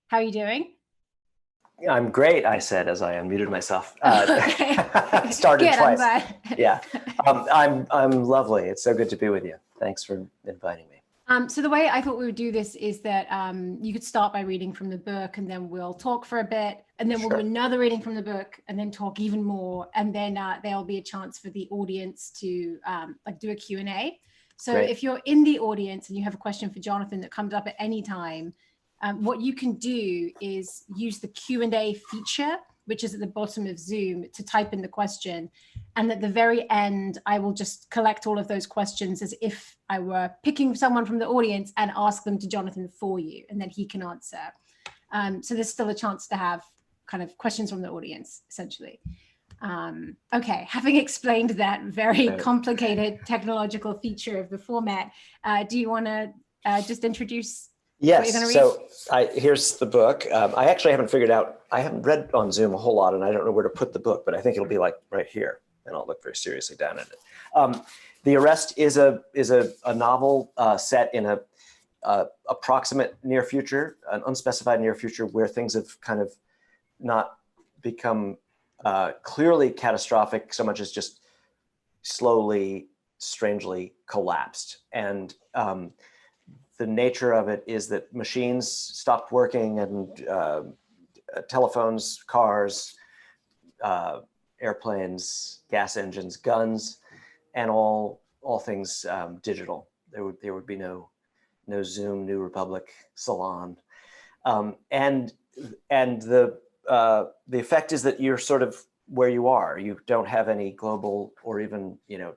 How are you doing? I'm great, I said as I unmuted myself. Okay. Started Good, I'm twice. glad. Yeah, I'm lovely. It's so good to be with you. Thanks for inviting me. So the way I thought we would do this is that you could start by reading from the book, and then we'll talk for a bit, and then we'll do another reading from the book, and then talk even more, and then there'll be a chance for the audience to like do a Q&A. So Great. if you're in the audience and you have a question for Jonathan that comes up at any time, what you can do is use the Q&A feature, which is at the bottom of Zoom, to type in the question. And at the very end, I will just collect all of those questions as if I were picking someone from the audience and ask them to Jonathan for you, and then he can answer. So there's still a chance to have kind of questions from the audience, essentially. Okay, having explained that very complicated technological feature of the format, do you want to just introduce what you're going to read? So here's the book. I actually haven't figured out, I haven't read on Zoom a whole lot, and I don't know where to put the book, but I think it'll be like right here, and I'll look very seriously down at it. The Arrest is a novel set in a approximate near future, an unspecified near future, where things have kind of not become clearly catastrophic so much as just slowly, strangely collapsed. And the nature of it is that machines stopped working, and telephones, cars, airplanes, gas engines, guns, and all things digital. There would be no Zoom, New Republic, Salon, and the effect is that you're sort of where you are. You don't have any global or even you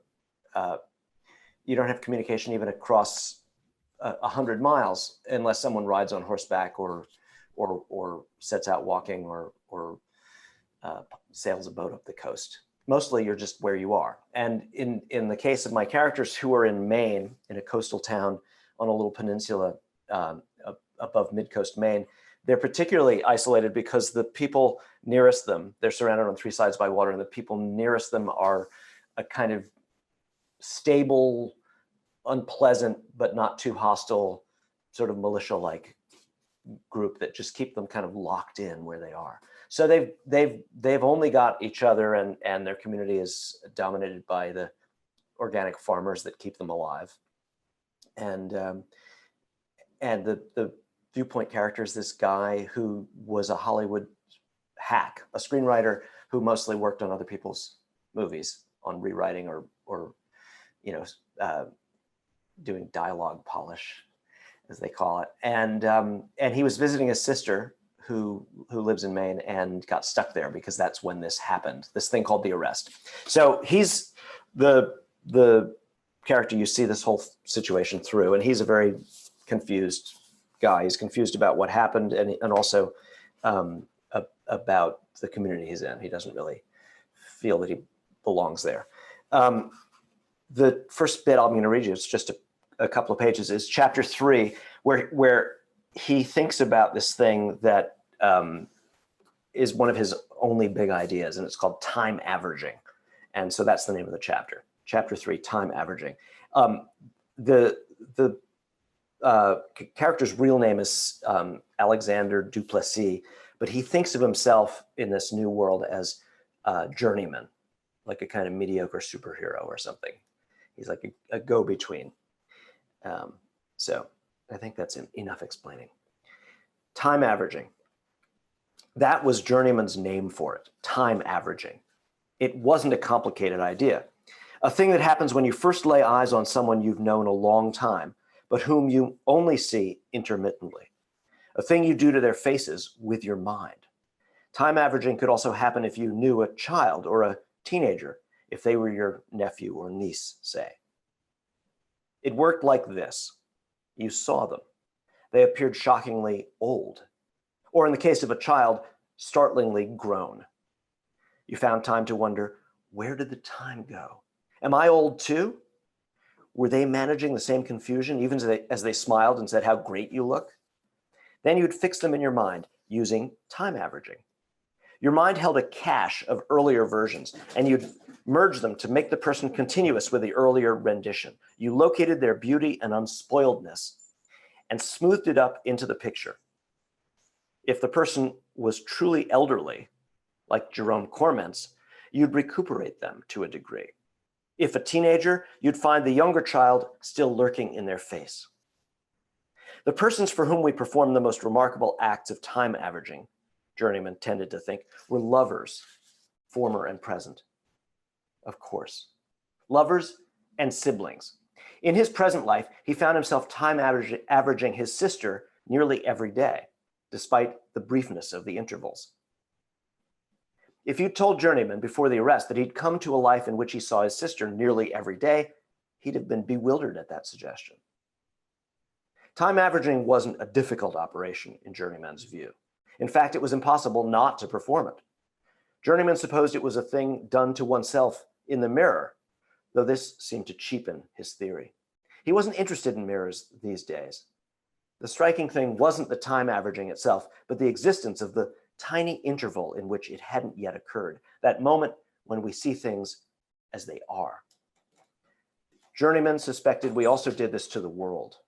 don't have communication even across 100 miles unless someone rides on horseback or sets out walking or sails a boat up the coast. Mostly you're just where you are. And in the case of my characters, who are in Maine, in a coastal town on a little peninsula above mid-coast Maine, they're particularly isolated because the people nearest them, they're surrounded on three sides by water, and the people nearest them are a kind of stable, unpleasant, but not too hostile, sort of militia-like group that just keep them kind of locked in where they are. So they've only got each other, and their community is dominated by the organic farmers that keep them alive. And the viewpoint character is this guy who was a Hollywood hack, a screenwriter who mostly worked on other people's movies, on rewriting or doing dialogue polish, as they call it. And he was visiting his sister who lives in Maine and got stuck there because that's when this happened, this thing called the Arrest. So he's the character you see this whole situation through, and he's a very confused guy. He's confused about what happened and also about the community he's in. He doesn't really feel that he belongs there. The first bit I'm going to read you, it's just a couple of pages, is chapter 3, where he thinks about this thing that is one of his only big ideas, and it's called time averaging. And so that's the name of the chapter. Chapter 3, time averaging. The character's real name is Alexander Duplessis, but he thinks of himself in this new world as journeyman, like a kind of mediocre superhero or something. He's like a go-between. So I think that's enough explaining. Time averaging. That was Journeyman's name for it, time averaging. It wasn't a complicated idea. A thing that happens when you first lay eyes on someone you've known a long time, but whom you only see intermittently. A thing you do to their faces with your mind. Time averaging could also happen if you knew a child or a teenager, if they were your nephew or niece, say. It worked like this. You saw them. They appeared shockingly old, or in the case of a child, startlingly grown. You found time to wonder, where did the time go? Am I old too? Were they managing the same confusion even as they smiled and said how great you look? Then you'd fix them in your mind using time averaging. Your mind held a cache of earlier versions, and you'd merge them to make the person continuous with the earlier rendition. You located their beauty and unspoiledness and smoothed it up into the picture. If the person was truly elderly, like Jerome Corment's, you'd recuperate them to a degree. If a teenager, you'd find the younger child still lurking in their face. The persons for whom we performed the most remarkable acts of time averaging, Journeyman tended to think, were lovers, former and present. Of course. Lovers and siblings. In his present life, he found himself time averaging his sister nearly every day, despite the briefness of the intervals. If you'd told Journeyman before the arrest that he'd come to a life in which he saw his sister nearly every day, he'd have been bewildered at that suggestion. Time averaging wasn't a difficult operation in Journeyman's view. In fact, it was impossible not to perform it. Journeyman supposed it was a thing done to oneself in the mirror, though this seemed to cheapen his theory. He wasn't interested in mirrors these days. The striking thing wasn't the time averaging itself, but the existence of the tiny interval in which it hadn't yet occurred, that moment when we see things as they are. Journeyman suspected we also did this to the world.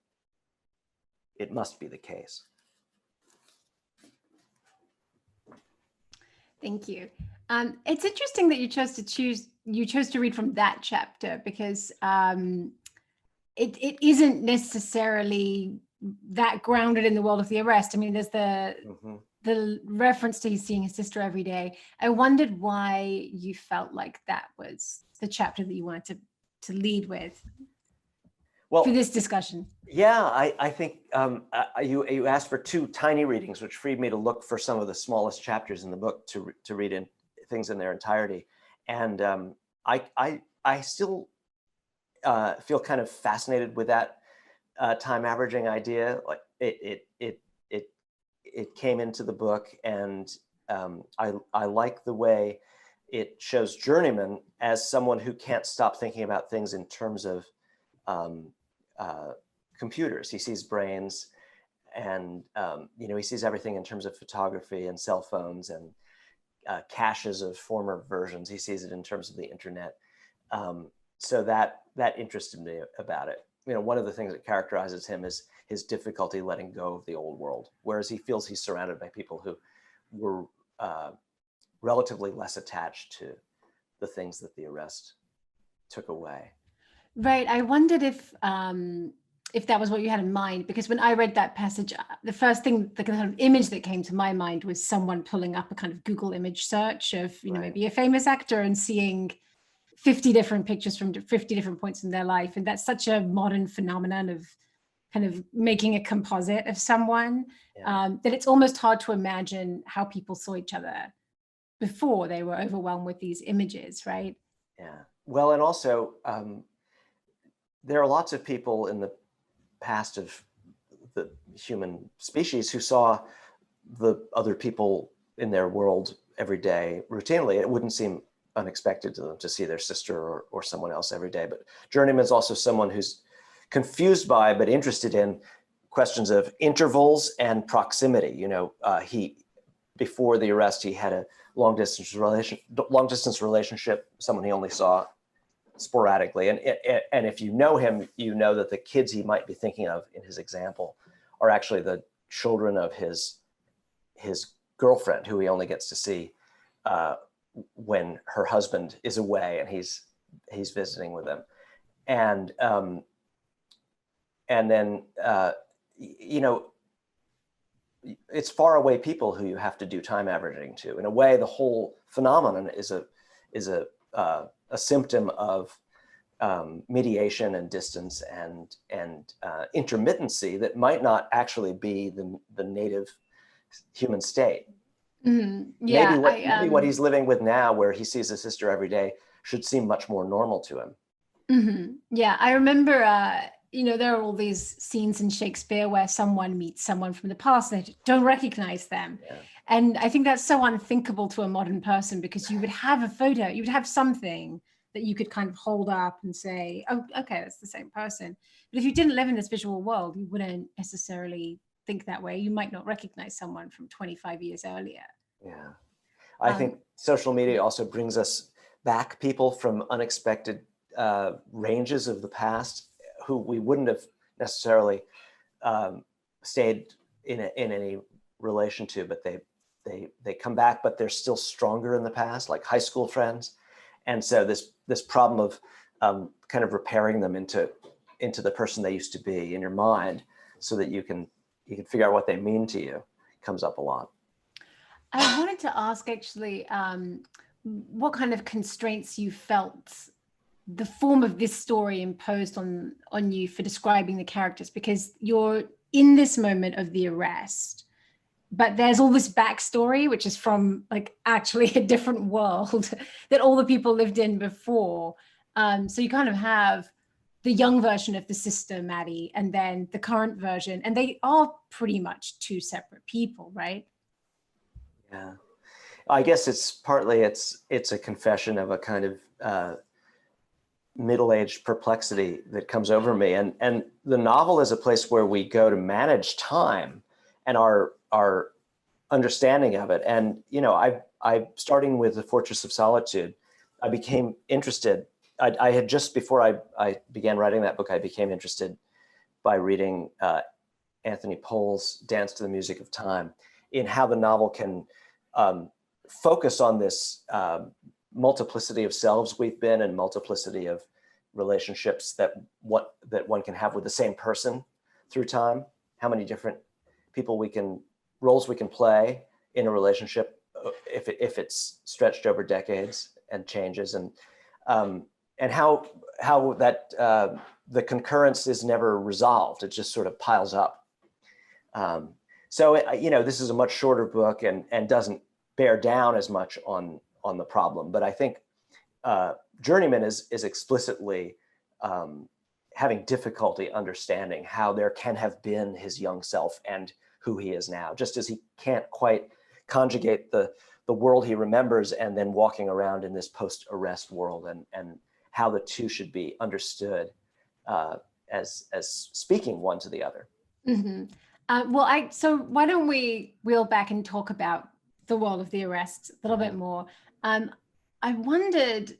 It must be the case. Thank you. It's interesting that you chose to read from that chapter, because it isn't necessarily that grounded in the world of the arrest. I mean, there's the reference to he's seeing his sister every day. I wondered why you felt like that was the chapter that you wanted to lead with for this discussion. Yeah, I think you asked for two tiny readings, which freed me to look for some of the smallest chapters in the book to read in things in their entirety. And I still feel kind of fascinated with that time averaging idea. Like it came into the book, and I like the way it shows Journeyman as someone who can't stop thinking about things in terms of computers. He sees brains, and he sees everything in terms of photography and cell phones and caches of former versions. He sees it in terms of the internet. So that interested me about it. One of the things that characterizes him is his difficulty letting go of the old world, whereas he feels he's surrounded by people who were relatively less attached to the things that the arrest took away. Right. I wondered if that was what you had in mind, because when I read that passage, the first thing, the kind of image that came to my mind was someone pulling up a kind of Google image search of, maybe a famous actor and seeing 50 different pictures from 50 different points in their life. And that's such a modern phenomenon of kind of making a composite of someone, that it's almost hard to imagine how people saw each other before they were overwhelmed with these images, right? Yeah. Well, and also, there are lots of people in the past of the human species who saw the other people in their world every day routinely. It wouldn't seem unexpected to them to see their sister or someone else every day. But Journeyman is also someone who's confused by but interested in questions of intervals and proximity. Before the arrest, he had a long distance relationship, someone he only saw sporadically. And if you know him, you know that the kids he might be thinking of in his example are actually the children of his girlfriend, who he only gets to see when her husband is away and he's visiting with them. And then it's far away people who you have to do time averaging to. In a way, the whole phenomenon is a symptom of mediation and distance and intermittency that might not actually be the native human state. Mm-hmm. Yeah, maybe what he's living with now, where he sees his sister every day, should seem much more normal to him. Mm-hmm. Yeah, I remember, there are all these scenes in Shakespeare where someone meets someone from the past and they don't recognize them. Yeah. And I think that's so unthinkable to a modern person, because you would have a photo, you would have something that you could kind of hold up and say, oh, okay, that's the same person. But if you didn't live in this visual world, you wouldn't necessarily think that way. You might not recognize someone from 25 years earlier. Yeah. I think social media also brings us back people from unexpected ranges of the past who we wouldn't have necessarily stayed in any relation to, but they come back, but they're still stronger in the past, like high school friends. And so this problem of kind of repairing them into the person they used to be in your mind, so that you can figure out what they mean to you, comes up a lot. I wanted to ask actually, what kind of constraints you felt the form of this story imposed on you for describing the characters, because you're in this moment of the arrest, but there's all this backstory, which is from like actually a different world that all the people lived in before. So you kind of have the young version of the sister, Maddy, and then the current version, and they are pretty much two separate people, right? Yeah, I guess it's partly it's a confession of a kind of middle-aged perplexity that comes over me, and the novel is a place where we go to manage time and our understanding of it. And I starting with The Fortress of Solitude, I became interested. I had just before I began writing that book, I became interested by reading Anthony Pohl's Dance to the Music of Time, in how the novel can focus on this multiplicity of selves we've been, and multiplicity of relationships that one can have with the same person through time. How many different roles we can play in a relationship if it's stretched over decades and changes, and how that the concurrence is never resolved. It just sort of piles up. So this is a much shorter book and doesn't bear down as much on the problem. But I think Journeyman is explicitly having difficulty understanding how there can have been his young self and who he is now, just as he can't quite conjugate the world he remembers and then walking around in this post-arrest world, and how the two should be understood as speaking one to the other. Mm-hmm. So why don't we wheel back and talk about the world of the arrest a little bit more. I wondered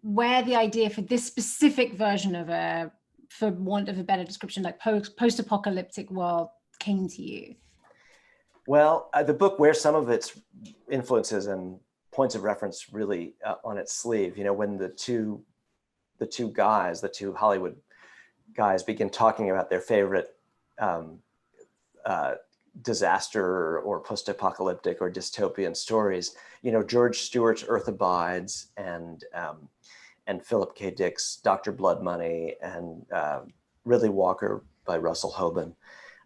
where the idea for this specific version of for want of a better description, like post-apocalyptic world came to you. Well, the book wears some of its influences and points of reference really on its sleeve. When the two Hollywood guys begin talking about their favorite disaster or post-apocalyptic or dystopian stories, George Stewart's Earth Abides and Philip K. Dick's Dr. Blood Money and Ridley Walker by Russell Hoban.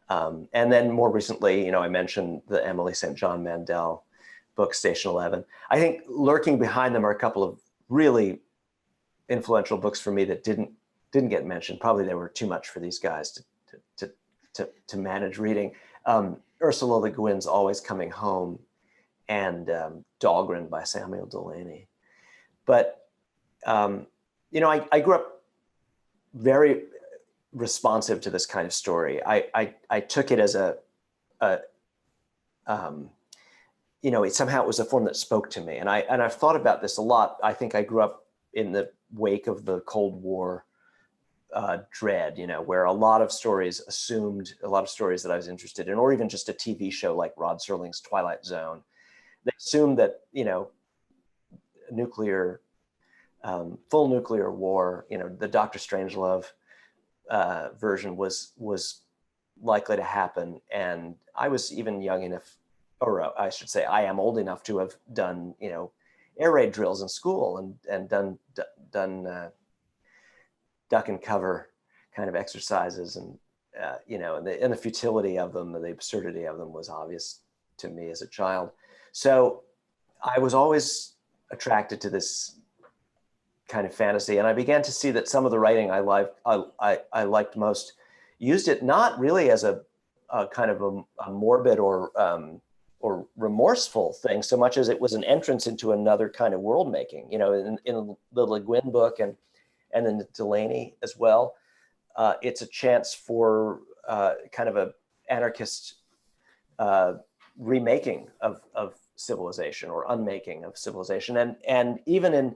And then more recently, I mentioned the Emily St. John Mandel book, Station 11. I think lurking behind them are a couple of really influential books for me that didn't get mentioned. Probably they were too much for these guys to manage reading. Ursula Le Guin's Always Coming Home and Dahlgren by Samuel Delany. But, I grew up very responsive to this kind of story. I took it as somehow it was a form that spoke to me. And I've thought about this a lot. I think I grew up in the wake of the Cold War dread, where a lot of stories that I was interested in, or even just a TV show like Rod Serling's Twilight Zone, they assumed that, full nuclear war, the Dr. Strangelove version was likely to happen. And I was even young enough, or I should say, I am old enough to have done, air raid drills in school and done duck and cover kind of exercises, and and the futility of them, the absurdity of them was obvious to me as a child. So I was always attracted to this kind of fantasy, and I began to see that some of the writing I liked most used it not really as a kind of a morbid or remorseful thing, so much as it was an entrance into another kind of world making. In the Le Guin book and in the Delany as well, it's a chance for kind of a anarchist remaking of civilization, or unmaking of civilization, and even in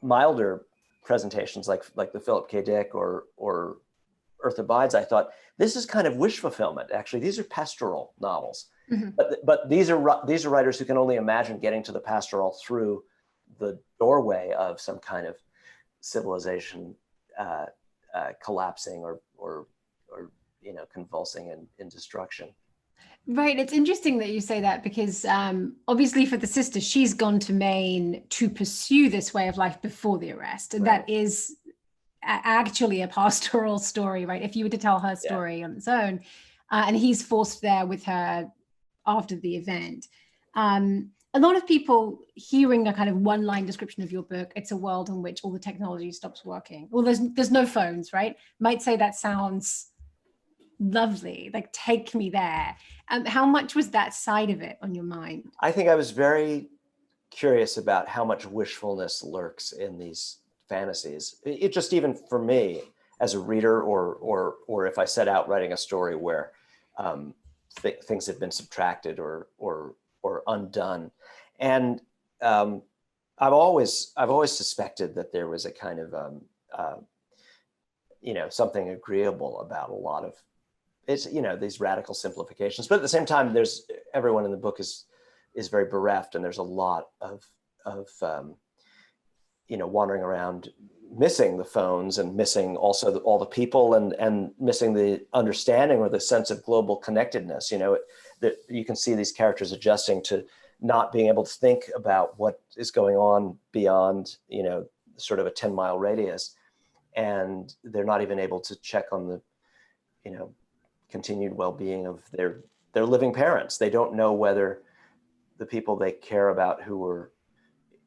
milder presentations like the Philip K. Dick or Earth Abides, I thought, this is kind of wish fulfillment. Actually, these are pastoral novels. Mm-hmm. But these are writers who can only imagine getting to the pastoral through the doorway of some kind of civilization collapsing or convulsing in destruction. Right. It's interesting that you say that because obviously for the sister, she's gone to Maine to pursue this way of life before the arrest. And Right. that is actually a pastoral story, right? If you were to tell her story on its own, and he's forced there with her after the event. A lot of people hearing a kind of one-line description of your book, it's a world in which all the technology stops working. Well, there's no phones, right? Might say that sounds lovely, like take me there. How much was that side of it on your mind? I think I was very curious about how much wishfulness lurks in these fantasies. It just, even for me as a reader, or if I set out writing a story where things have been subtracted or undone, and I've always suspected that there was a kind of something agreeable about a lot of these radical simplifications. But at the same time, everyone in the book is very bereft, and there's a lot of wandering around, missing the phones and missing also all the people, and missing the understanding or the sense of global connectedness. That you can see these characters adjusting to not being able to think about what is going on beyond sort of a 10-mile radius, and they're not even able to check on the continued well-being of their living parents. They don't know whether the people they care about who are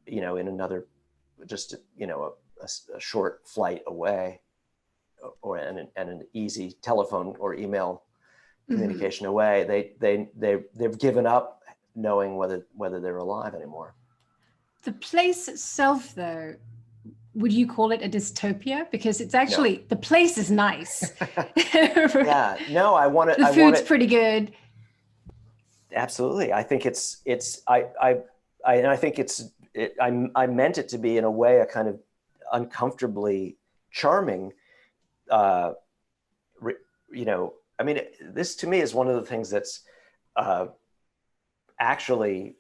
in another, just a short flight away, or an easy telephone or email communication away, they've given up knowing whether they're alive anymore. The place itself, though, would you call it a dystopia? Because it's actually, the place is nice. Yeah, no, I want it. The food's pretty good. Absolutely. I think I meant it to be, in a way, a kind of uncomfortably charming, this to me is one of the things that's actually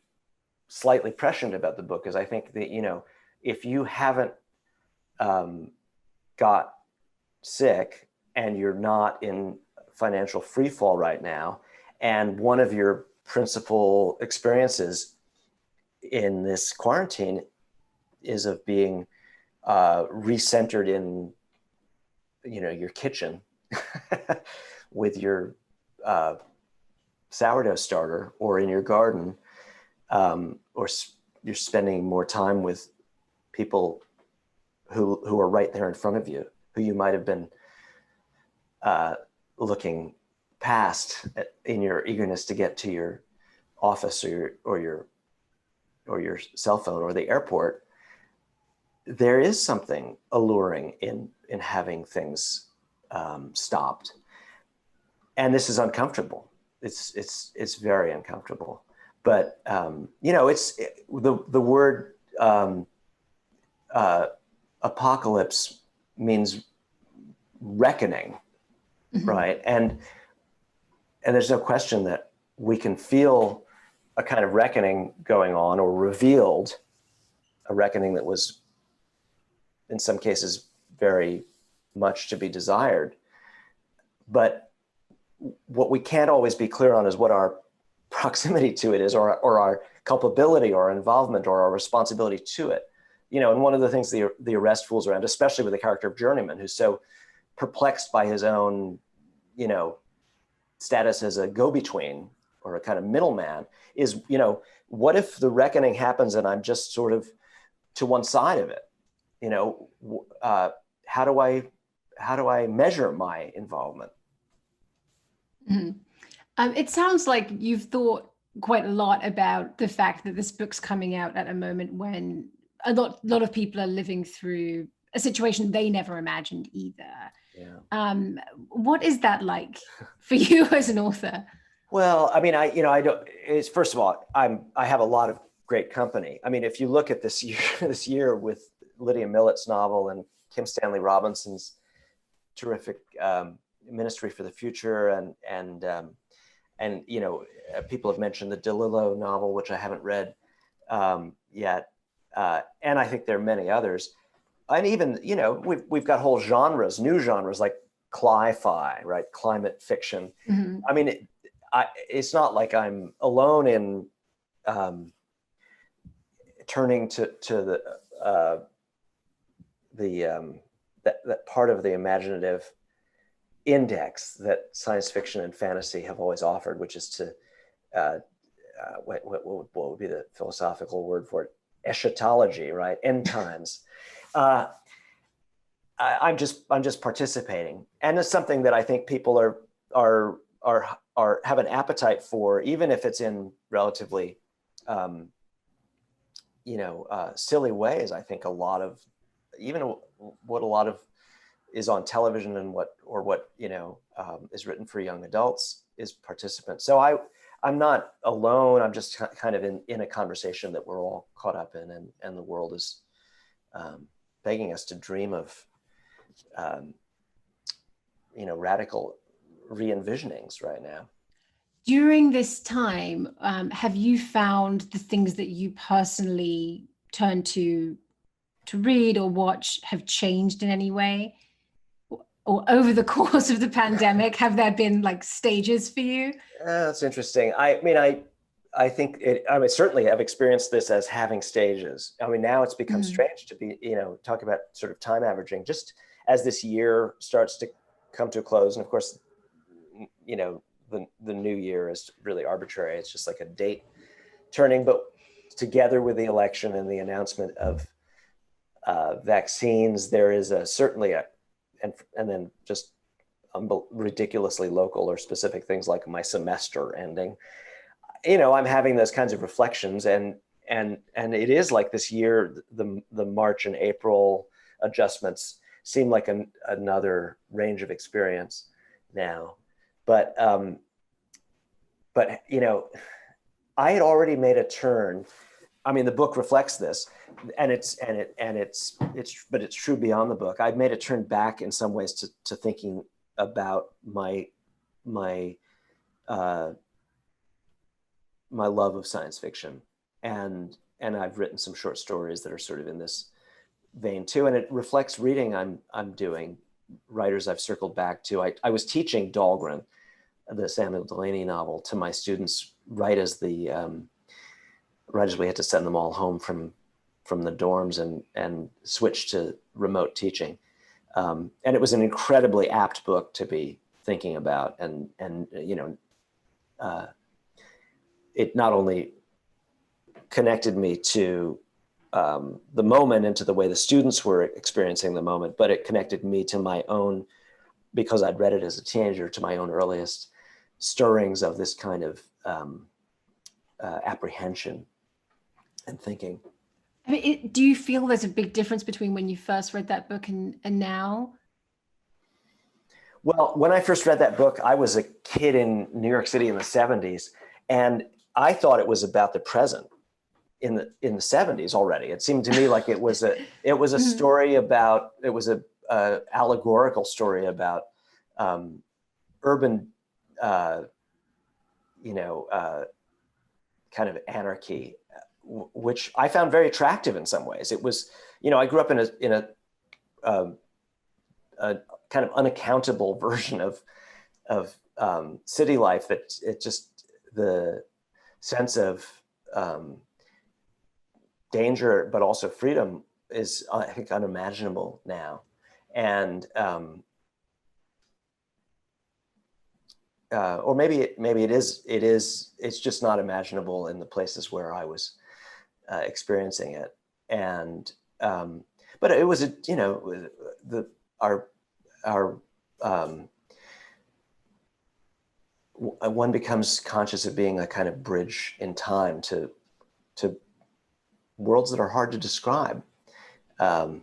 slightly prescient about the book, is I think that, if you haven't got sick and you're not in financial free fall right now, and one of your principal experiences in this quarantine is of being recentered in your kitchen with your sourdough starter, or in your garden, or you're spending more time with people who are right there in front of you, who you might have been looking past in your eagerness to get to your office or your cell phone or the airport. There is something alluring in having things stopped, and this is uncomfortable. It's very uncomfortable. But it's the word apocalypse means reckoning, right? And there's no question that we can feel a kind of reckoning going on, or revealed, a reckoning that was, in some cases, very much to be desired. But what we can't always be clear on is what our proximity to it is, or our culpability, or our involvement, or our responsibility to it. And one of the things the arrest fools around, especially with the character of Journeyman, who's so perplexed by his own, status as a go-between, or a kind of middleman, is, what if the reckoning happens and I'm just sort of to one side of it? How do I measure my involvement? It sounds like you've thought quite a lot about the fact that this book's coming out at a moment when a lot of people are living through a situation they never imagined either. Yeah. What is that like for you as an author? Well, I don't. It's, first of all, I have a lot of great company. If you look at this year with Lydia Millet's novel and Kim Stanley Robinson's terrific Ministry for the Future, and you know, people have mentioned the DeLillo novel, which I haven't read yet, and I think there are many others. And even, you know, we've got whole genres, new genres like cli-fi, right? Climate fiction. Mm-hmm. I mean, it's not like I'm alone in turning to that part of the imaginative index that science fiction and fantasy have always offered, which is to what would be the philosophical word for it? Eschatology, right? End times. I'm just participating, and it's something that I think people are have an appetite for, even if it's in relatively silly ways. I think a lot of is on television and what is written for young adults is participant. So I'm not alone. I'm just kind of in a conversation that we're all caught up in, and the world is begging us to dream of radical re-envisionings right now. During this time, have you found the things that you personally turn to read or watch have changed in any way? Or over the course of the pandemic, have there been like stages for you? That's interesting. I mean, I think certainly I've experienced this as having stages. I mean, now it's become strange to be, talk about sort of time averaging, just as this year starts to come to a close. And of course, the new year is really arbitrary. It's just like a date turning, but together with the election and the announcement of vaccines, there is certainly and then just ridiculously local or specific things like my semester ending. I'm having those kinds of reflections, and it is like this year, the March and April adjustments seem like another range of experience now. But I had already made a turn. I mean, the book reflects this, but it's true beyond the book. I've made a turn back in some ways to thinking about my love of science fiction, and I've written some short stories that are sort of in this vein too, and it reflects reading I'm doing, writers I've circled back to. I was teaching Dahlgren, the Samuel Delany novel, to my students right as we had to send them all home from the dorms and switch to remote teaching, and it was an incredibly apt book to be thinking about, and it not only connected me to the moment and to the way the students were experiencing the moment, but it connected me to my own, because I'd read it as a teenager, to my own earliest stirrings of this kind of apprehension and thinking. I mean, do you feel there's a big difference between when you first read that book and now? Well, when I first read that book, I was a kid in New York City in the 70s, and I thought it was about the present in the 70s already. It seemed to me like it was a story about, it was a allegorical story about urban kind of anarchy, which I found very attractive in some ways. It was, I grew up in a kind of unaccountable version of city life, that it just, the sense of danger, but also freedom is, I think, unimaginable now. And or maybe it is, it's just not imaginable in the places where I was experiencing it. And but it was one becomes conscious of being a kind of bridge in time to worlds that are hard to describe. I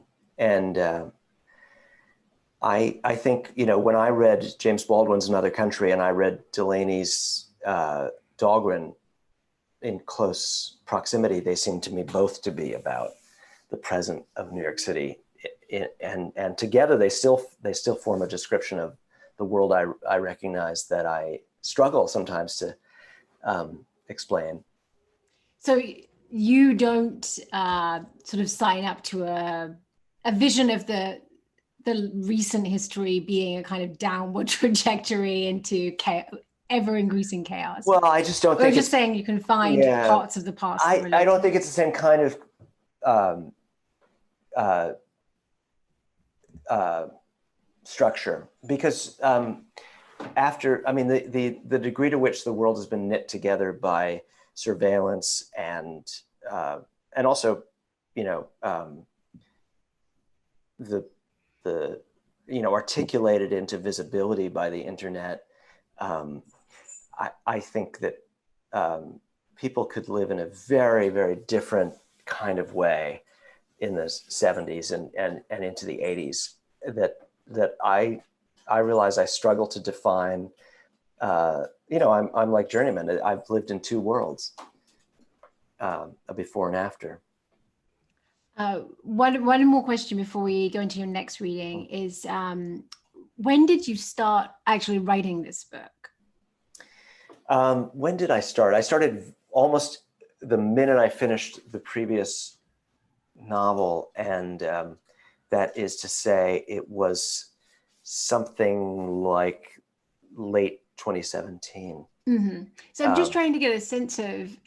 think, when I read James Baldwin's Another Country and I read Delany's Dahlgren in close proximity, they seem to me both to be about the present of New York City. And together they still form a description of the world I recognize that I struggle sometimes to explain. So you don't sort of sign up to a vision of the recent history being a kind of downward trajectory into ever-increasing chaos. Well, I just don't think just saying you can find parts of the past. I don't think it's the same kind of structure, because after, I mean, the degree to which the world has been knit together by surveillance and also, you know, the articulated into visibility by the internet. I think that people could live in a very, very different kind of way in the 70s and into the 80s that I realize I struggle to define. I'm like Journeyman. I've lived in two worlds, a before and after. One more question before we go into your next reading is, when did you start actually writing this book? When did I start? I started almost the minute I finished the previous novel, and that is to say it was something like late 2017. Mm-hmm. So I'm just trying to get a sense of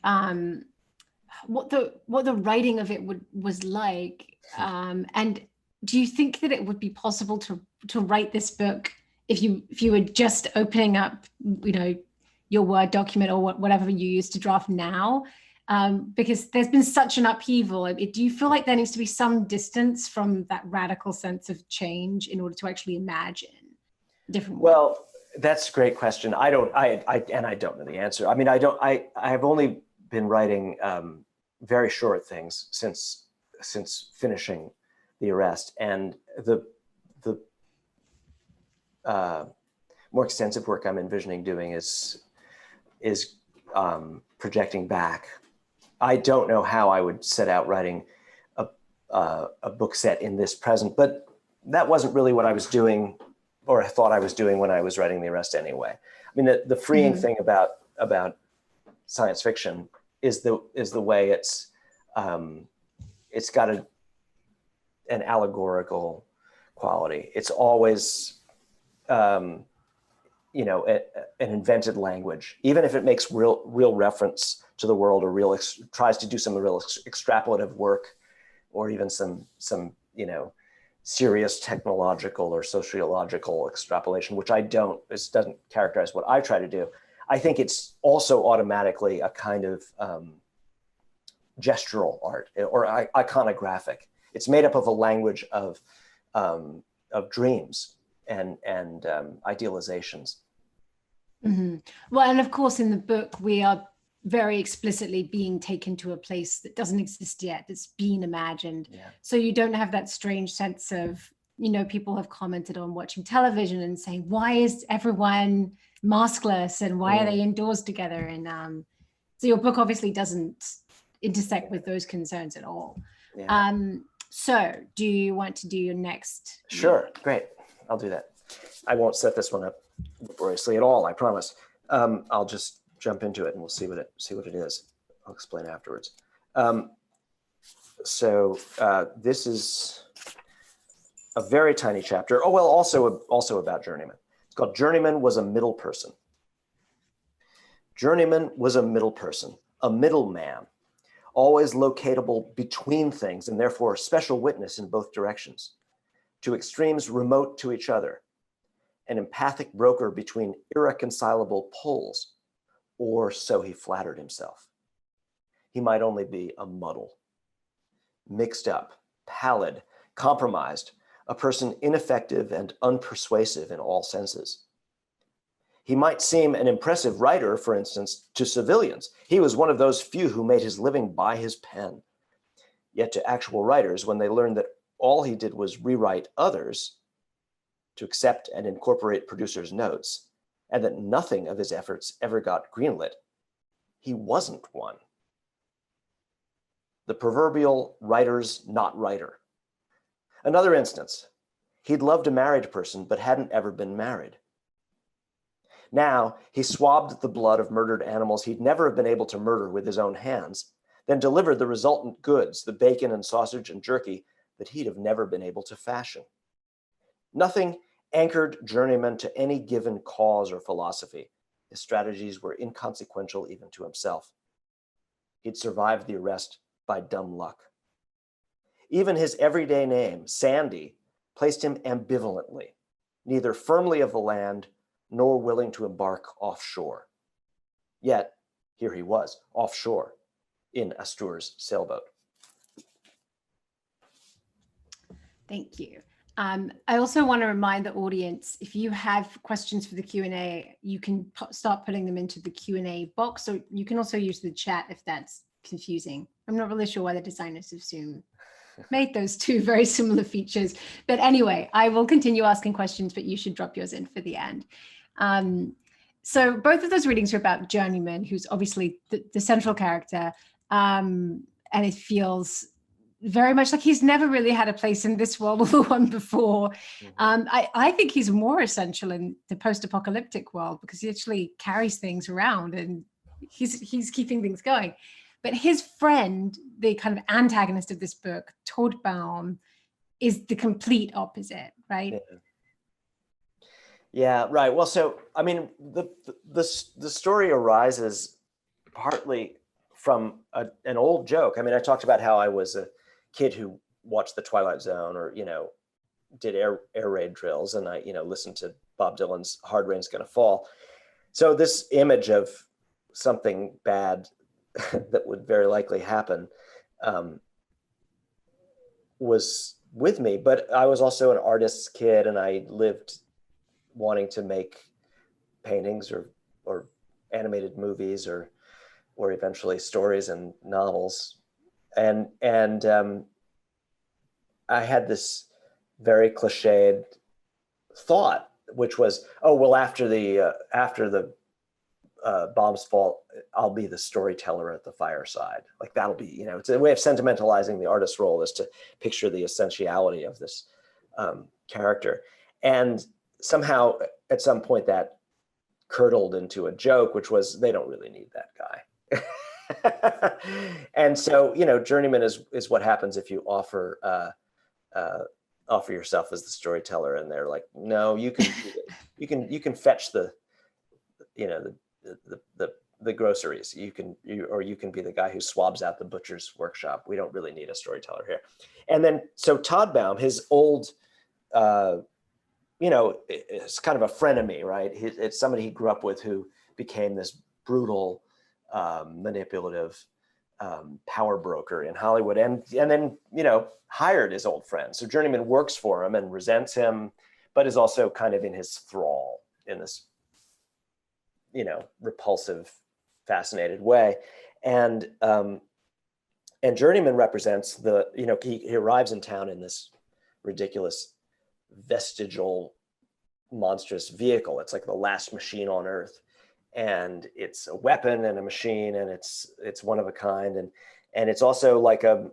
what the writing of it was like, and do you think that it would be possible to write this book if you were just opening up, your Word document or whatever you use to draft now? Because there's been such an upheaval. Do you feel like there needs to be some distance from that radical sense of change in order to actually imagine different world? Well, that's a great question. I don't know the answer. I mean, I've only been writing very short things since finishing the Arrest, and the more extensive work I'm envisioning doing is projecting back. I don't know how I would set out writing a book set in this present, but that wasn't really what I was doing, or I thought I was doing when I was writing the Arrest anyway. I mean, the freeing thing about science fiction is the way it's got an allegorical quality. It's always an invented language, even if it makes real reference to the world, or tries to do some real extrapolative work, or even some serious technological or sociological extrapolation, which this doesn't characterize what I try to do. I think it's also automatically a kind of gestural art or iconographic. It's made up of a language of dreams and idealizations. Mm-hmm. Well, and of course, in the book, we are very explicitly being taken to a place that doesn't exist yet, that's being imagined. Yeah. So you don't have that strange sense of, people have commented on watching television and saying, why is everyone maskless and why are they indoors together? And so your book obviously doesn't intersect with those concerns at all. Yeah. So do you want to do your next? Sure, great. I'll do that. I won't set this one up laboriously at all, I promise. I'll just jump into it and we'll see what it is. I'll explain afterwards. So this is a very tiny chapter. Oh, well, also about Journeyman. It's called Journeyman Was a Middle Person. Journeyman was a middle person, a middleman, always locatable between things and therefore a special witness in both directions, to extremes remote to each other, an empathic broker between irreconcilable poles, or so he flattered himself. He might only be a muddle, mixed up, pallid, compromised, a person ineffective and unpersuasive in all senses. He might seem an impressive writer, for instance, to civilians. He was one of those few who made his living by his pen. Yet to actual writers, when they learned that all he did was rewrite others, to accept and incorporate producers' notes, and that nothing of his efforts ever got greenlit, he wasn't one. The proverbial writer's not writer. Another instance, he'd loved a married person, but hadn't ever been married. Now he swabbed the blood of murdered animals he'd never have been able to murder with his own hands, then delivered the resultant goods, the bacon and sausage and jerky, that he'd have never been able to fashion. Nothing anchored Journeyman to any given cause or philosophy. His strategies were inconsequential even to himself. He'd survived the arrest by dumb luck. Even his everyday name, Sandy, placed him ambivalently, neither firmly of the land nor willing to embark offshore. Yet, here he was, offshore, in Astur's sailboat. Thank you. I also want to remind the audience, if you have questions for the Q&A, you can start putting them into the Q&A box, or you can also use the chat if that's confusing. I'm not really sure why the designers of Zoom made those two very similar features. But anyway, I will continue asking questions, but you should drop yours in for the end. So both of those readings are about Journeyman, who's obviously the central character. And it feels very much like he's never really had a place in this world or the one before. I think he's more essential in the post-apocalyptic world because he actually carries things around and he's keeping things going. But his friend, the kind of antagonist of this book, Todbaum, is the complete opposite, right? Yeah, right. Well, so I mean, the story arises partly from an old joke. I mean, I talked about how I was a kid who watched The Twilight Zone, or did air raid drills, and I listened to Bob Dylan's "Hard Rain's Gonna Fall." So this image of something bad that would very likely happen was with me. But I was also an artist's kid, and I lived wanting to make paintings or animated movies or eventually stories and novels. And I had this very cliched thought, which was, oh, well, after the bombs fall, I'll be the storyteller at the fireside. Like that'll be, it's a way of sentimentalizing the artist's role, is to picture the essentiality of this character. And somehow at some point that curdled into a joke, which was, they don't really need that guy. And so, Journeyman is what happens if you offer yourself as the storyteller, and they're like, no, you can fetch the groceries. You can be the guy who swabs out the butcher's workshop. We don't really need a storyteller here. And then, so Todbaum, his old, it's kind of a frenemy, right? It's somebody he grew up with who became this brutal, manipulative power broker in Hollywood, and then hired his old friend. So Journeyman works for him and resents him, but is also kind of in his thrall in this repulsive, fascinated way. And Journeyman represents he arrives in town in this ridiculous vestigial monstrous vehicle. It's like the last machine on Earth, and it's a weapon and a machine, and it's one of a kind, and it's also like a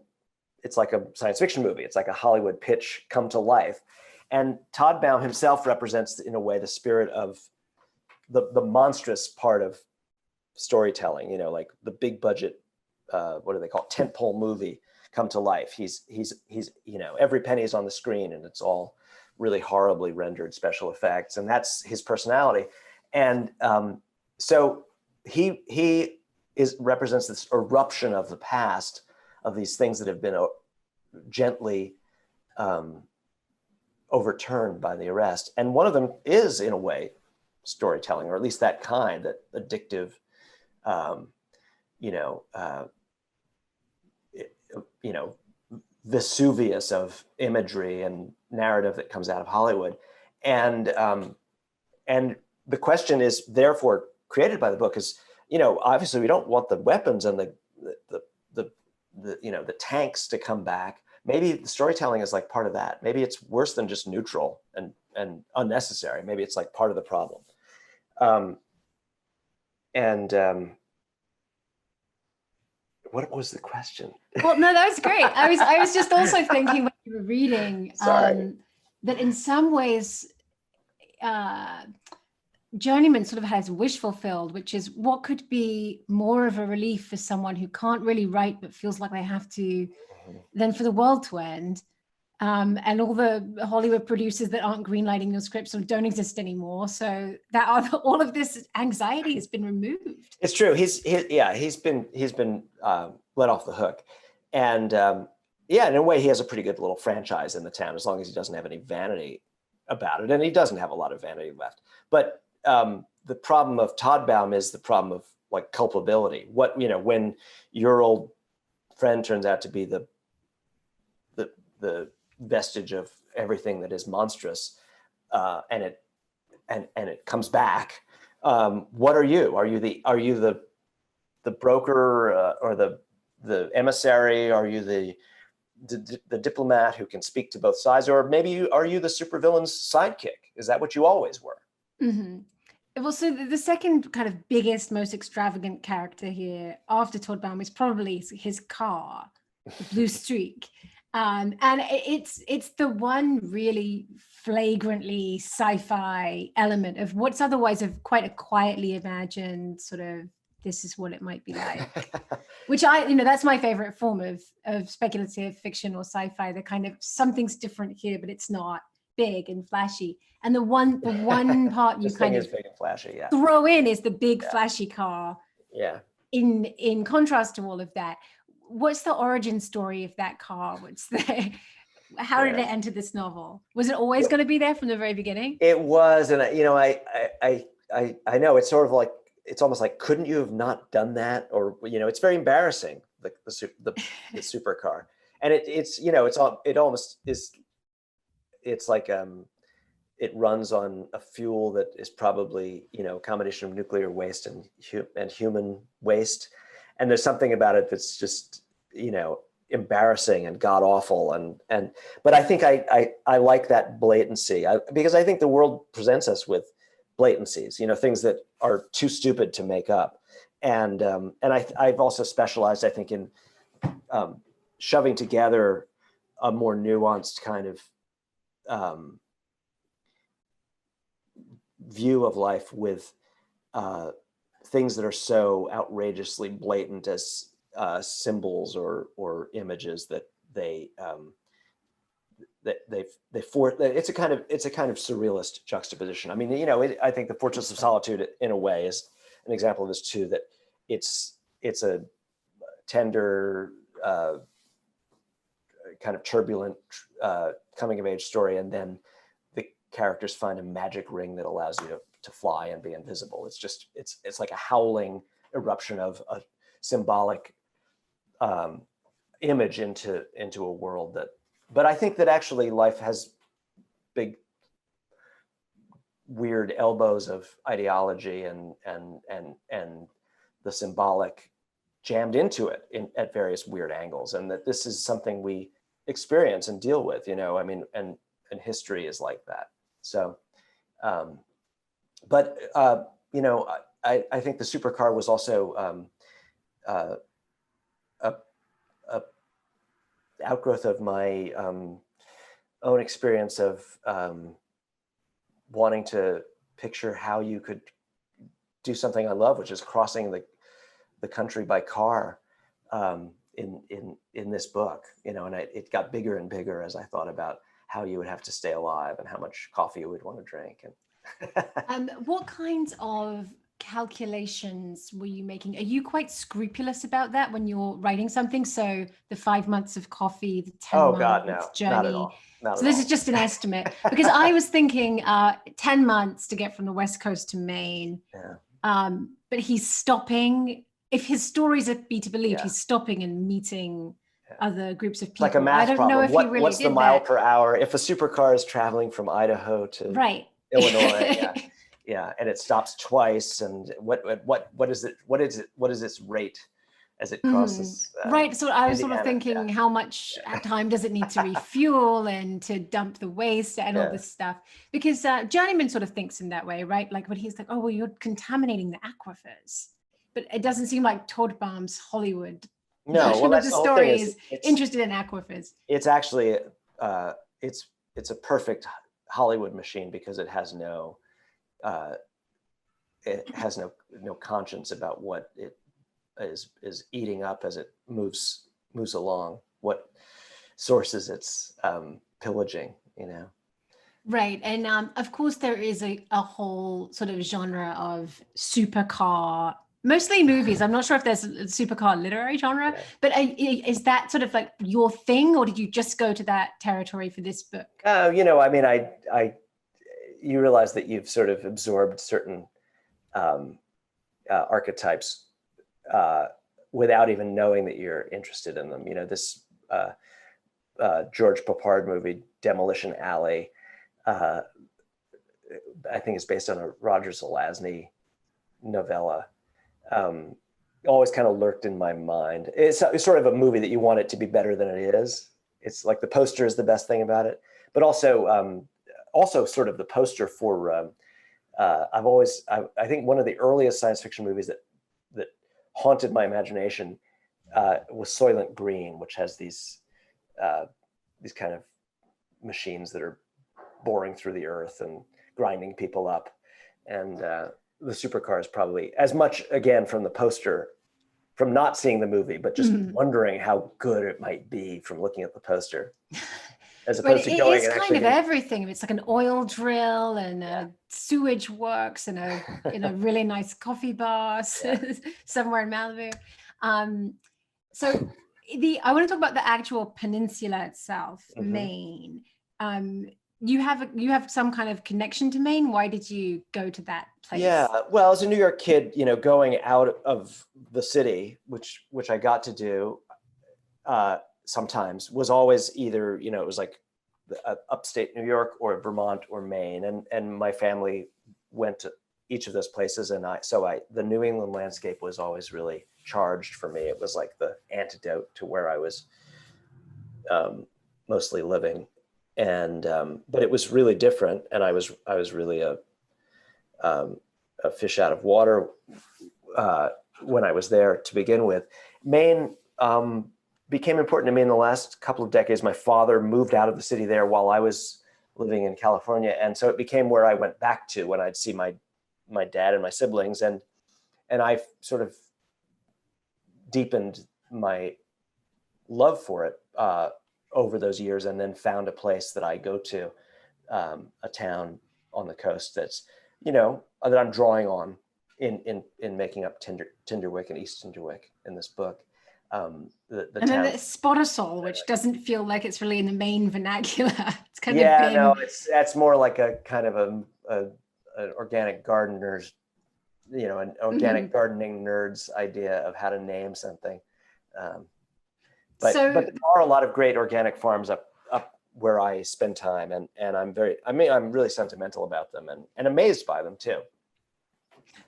science fiction movie. It's like a Hollywood pitch come to life. And Todbaum himself represents, in a way, the spirit of the monstrous part of storytelling, like the big budget, what do they call it, tentpole movie come to life. He's every penny is on the screen, and it's all really horribly rendered special effects, and that's his personality. And so he represents this eruption of the past, of these things that have been gently overturned by the arrest. And one of them is, in a way, storytelling, or at least that kind, that addictive, Vesuvius of imagery and narrative that comes out of Hollywood. And the question is therefore created by the book is, obviously we don't want the weapons and the tanks to come back. Maybe the storytelling is like part of that. Maybe it's worse than just neutral and unnecessary. Maybe it's like part of the problem. What was the question? Well, no, that was great. I was just also thinking when you were reading that in some ways, Journeyman sort of has wish fulfilled, which is what could be more of a relief for someone who can't really write but feels like they have to, than for the world to end. And all the Hollywood producers that aren't greenlighting your scripts sort of don't exist anymore. So that all of this anxiety has been removed. It's true. He's been let off the hook, and in a way, he has a pretty good little franchise in the town, as long as he doesn't have any vanity about it, and he doesn't have a lot of vanity left. But the problem of Todbaum is the problem of like culpability. What, when your old friend turns out to be the vestige of everything that is monstrous, and it comes back. What are you? Are you the broker or the emissary? Are you the diplomat who can speak to both sides, or maybe are you the supervillain's sidekick? Is that what you always were? Mm-hmm. Well, so the second kind of biggest, most extravagant character here after Todbaum is probably his car, the Blue Streak. And it's the one really flagrantly sci-fi element of what's otherwise quite a quietly imagined sort of, this is what it might be like, which that's my favorite form of speculative fiction or sci-fi. The kind of something's different here, but it's not big and flashy. And the one part you kind of big and flashy, throw in is the big flashy car. Yeah. In contrast to all of that, what's the origin story of that car? How did it enter this novel? Was it always going to be there from the very beginning? It was, and I know it's sort of like, it's almost like, couldn't you have not done that? Or it's very embarrassing, the supercar, and it's like it runs on a fuel that is probably a combination of nuclear waste and human waste, and there's something about it that's just embarrassing and god awful, but I think I like that blatancy, because I think the world presents us with blatancies, things that are too stupid to make up, and I've also specialized, I think, in shoving together a more nuanced kind of view of life with things that are so outrageously blatant as symbols or images that it's a kind of surrealist juxtaposition. I mean, I think The Fortress of Solitude, in a way, is an example of this too. That it's a tender, kind of turbulent coming of age story, and then the characters find a magic ring that allows you to fly and be invisible. It's like a howling eruption of a symbolic image into a world that. But I think that actually life has big, weird elbows of ideology and the symbolic jammed into it at various weird angles, and that this is something we experience and deal with, and history is like that. So, but I think the supercar was also a outgrowth of my own experience of wanting to picture how you could do something I love, which is crossing the country by car in this book, and it got bigger and bigger as I thought about how you would have to stay alive and how much coffee you would want to drink. And what kinds of calculations were you making? Are you quite scrupulous about that when you're writing something? So the 5 months of coffee, the 10 months journey. Not at all. So this is just an estimate, because I was thinking 10 months to get from the West Coast to Maine. Yeah. But he's stopping. If his stories are to be believed, he's stopping and meeting other groups of people. Like a math I don't problem. know if he really what's did the mile that. per hour? If a supercar is traveling from Idaho to Illinois, and it stops twice, and what is its rate as it crosses? Right. So I was sort of Indiana. thinking, how much time does it need to refuel and to dump the waste and all this stuff? Because Journeyman sort of thinks in that way, right? Like when he's like, oh, well, you're contaminating the aquifers. But it doesn't seem like Todbaum's Hollywood version of the story is interested in aquifers. It's actually, it's a perfect Hollywood machine, because it has no it has no conscience about what it is eating up as it moves along, what sources it's pillaging, you know. Right. And of course, there is a whole sort of genre of supercar, mostly movies. I'm not sure if there's a supercar literary genre, Yeah. but is that sort of like your thing, or did you just go to that territory for this book? You know, I mean, you realize that you've sort of absorbed certain archetypes without even knowing that you're interested in them. You know, this George Papard movie, Demolition Alley, I think it's based on a Roger Zelazny novella. Always kind of lurked in my mind. It's sort of a movie that you want it to be better than it is. It's like the poster is the best thing about it, but also sort of the poster for. I think one of the earliest science fiction movies that haunted my imagination was Soylent Green, which has these kind of machines that are boring through the earth and grinding people up. And the supercar is probably as much, again, from the poster, from not seeing the movie, but just wondering how good it might be from looking at the poster. As opposed to going and kind of everything. It's like an oil drill and a sewage works and a really nice coffee bar somewhere in Malibu. So I want to talk about the actual peninsula itself, Maine. You have some kind of connection to Maine. Why did you go to that place? Yeah, well, as a New York kid, you know, going out of the city, which I got to do sometimes, was always either, you know, it was like upstate New York or Vermont or Maine, and my family went to each of those places, and the New England landscape was always really charged for me. It was like the antidote to where I was mostly living. And but it was really different, and I was really a fish out of water when I was there to begin with. Maine became important to me in the last couple of decades. My father moved out of the city there while I was living in California, and so it became where I went back to when I'd see my dad and my siblings, and I sort of deepened my love for it over those years, and then found a place that I go to, a town on the coast that's, you know, that I'm drawing on in making up Tinderwick and East Tinderwick in this book. And then there's Spottisol, which doesn't feel like it's really in the Maine vernacular. It's kind of no, that's more like a kind of an organic gardener's, you know, an organic gardening nerd's idea of how to name something. But there are a lot of great organic farms up where I spend time, and I'm really sentimental about them and amazed by them too.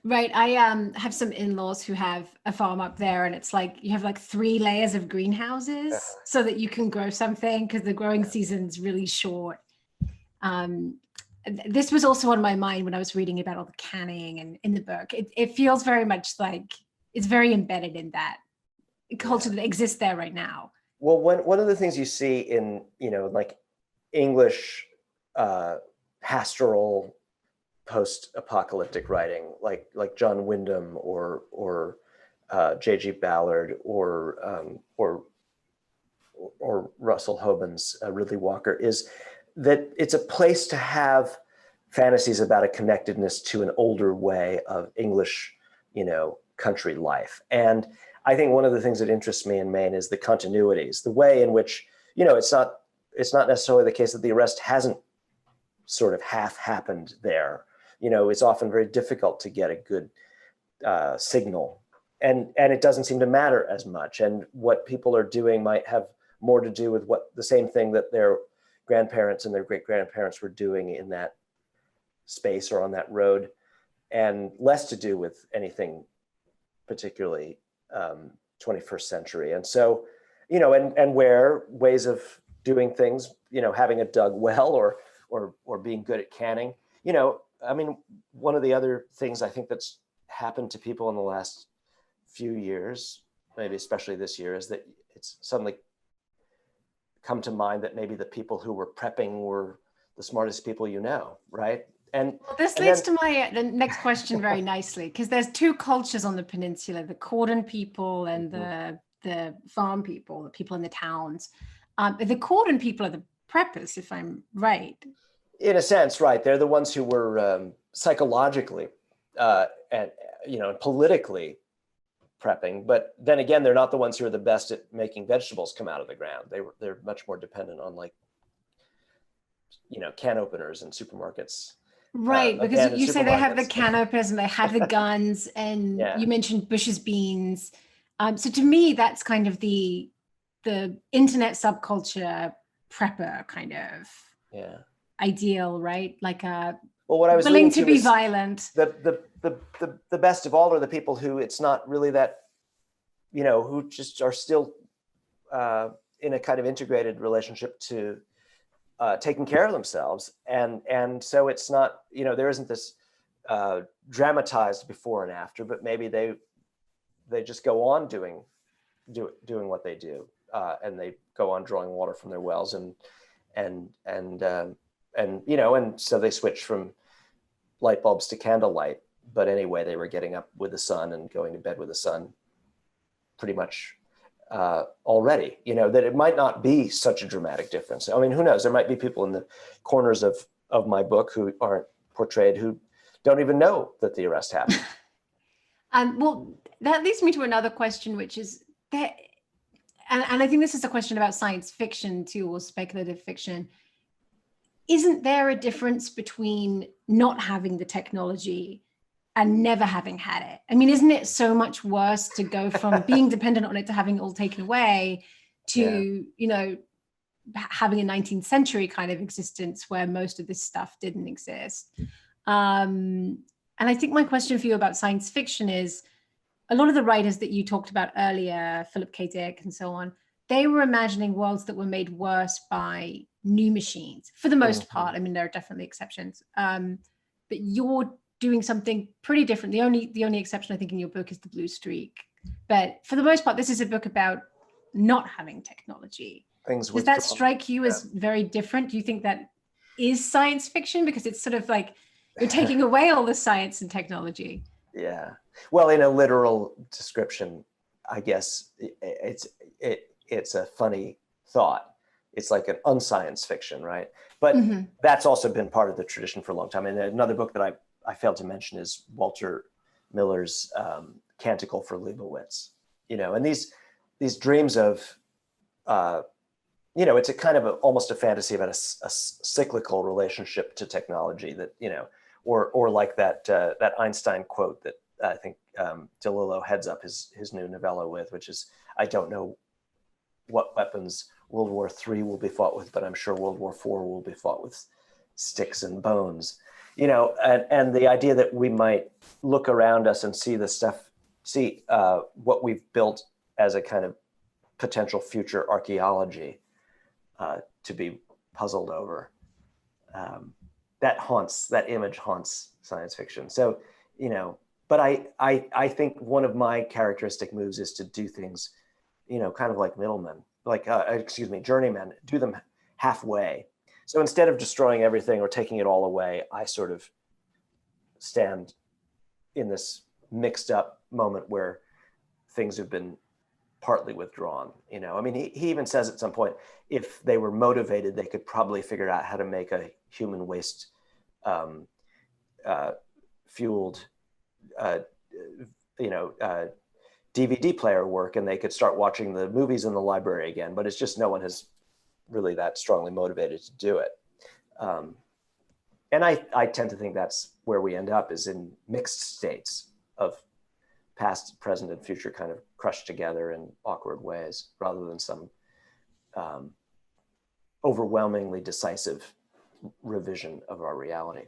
Right. I have some in-laws who have a farm up there, and it's like you have like 3 layers of greenhouses so that you can grow something, because the growing season's really short. This was also on my mind when I was reading about all the canning and in the book. It feels very much like it's very embedded in that culture that exists there right now. Well, one of the things you see in, you know, like English pastoral post-apocalyptic writing, like John Wyndham or J.G. Ballard or Russell Hoban's Ridley Walker, is that it's a place to have fantasies about a connectedness to an older way of English, you know, country life. And I think one of the things that interests me in Maine is the continuities, the way in which, you know, it's not necessarily the case that the arrest hasn't sort of half happened there. You know, it's often very difficult to get a good signal, and it doesn't seem to matter as much. And what people are doing might have more to do with the same thing that their grandparents and their great-grandparents were doing in that space or on that road, and less to do with anything particularly 21st century. And so, you know, and where ways of doing things, you know, having a dug well or being good at canning, you know, I mean, one of the other things I think that's happened to people in the last few years, maybe especially this year, is that it's suddenly come to mind that maybe the people who were prepping were the smartest people you know, right? Well, this leads to the next question very nicely, because there's two cultures on the peninsula: the cordon people and the farm people, the people in the towns. The cordon people are the preppers, if I'm right. In a sense, right? They're the ones who were psychologically and politically prepping, but then again, they're not the ones who are the best at making vegetables come out of the ground. They're much more dependent on, like, can openers and supermarkets. Right, because you say they have the can openers and they have the guns, and you mentioned Bush's beans. So to me, that's kind of the internet subculture prepper kind of ideal, right? Like what I was willing to be violent. The best of all are the people who it's not really that, who just are still in a kind of integrated relationship to taking care of themselves, and so it's not, there isn't this dramatized before and after, but maybe they just go on doing what they do, and they go on drawing water from their wells, and so they switch from light bulbs to candlelight. But anyway, they were getting up with the sun and going to bed with the sun pretty much already, that it might not be such a dramatic difference. I mean, who knows? There might be people in the corners of my book who aren't portrayed, who don't even know that the arrest happened. Well, that leads me to another question, which is that, and I think this is a question about science fiction too, or speculative fiction. Isn't there a difference between not having the technology and never having had it? I mean, isn't it so much worse to go from being dependent on it to having it all taken away to, having a 19th century kind of existence where most of this stuff didn't exist? And I think my question for you about science fiction is, a lot of the writers that you talked about earlier, Philip K. Dick and so on, they were imagining worlds that were made worse by new machines, for the most part. I mean, there are definitely exceptions. But you're doing something pretty different. The only exception I think in your book is the blue streak. But for the most part, this is a book about not having technology. Does that strike you as very different? Do you think that is science fiction? Because it's sort of like you're taking away all the science and technology. Yeah. Well, in a literal description, I guess it's a funny thought. It's like an unscience fiction, right? But that's also been part of the tradition for a long time. And another book that I failed to mention is Walter Miller's Canticle for Leibowitz. And these dreams of, it's a kind of almost a fantasy about a cyclical relationship to technology that, or like that Einstein quote that I think DeLillo heads up his new novella with, which is, I don't know what weapons World War III will be fought with, but I'm sure World War IV will be fought with sticks and bones. And the idea that we might look around us and see what we've built as a kind of potential future archaeology to be puzzled over. That image haunts science fiction. So, but I think one of my characteristic moves is to do things, kind of like middlemen, journeymen, do them halfway. So instead of destroying everything or taking it all away, I sort of stand in this mixed up moment where things have been partly withdrawn. I mean, he even says at some point, if they were motivated, they could probably figure out how to make a human waste fueled, DVD player work, and they could start watching the movies in the library again. But it's just no one has really that strongly motivated to do it. And I tend to think that's where we end up, is in mixed states of past, present, and future kind of crushed together in awkward ways, rather than some overwhelmingly decisive revision of our reality.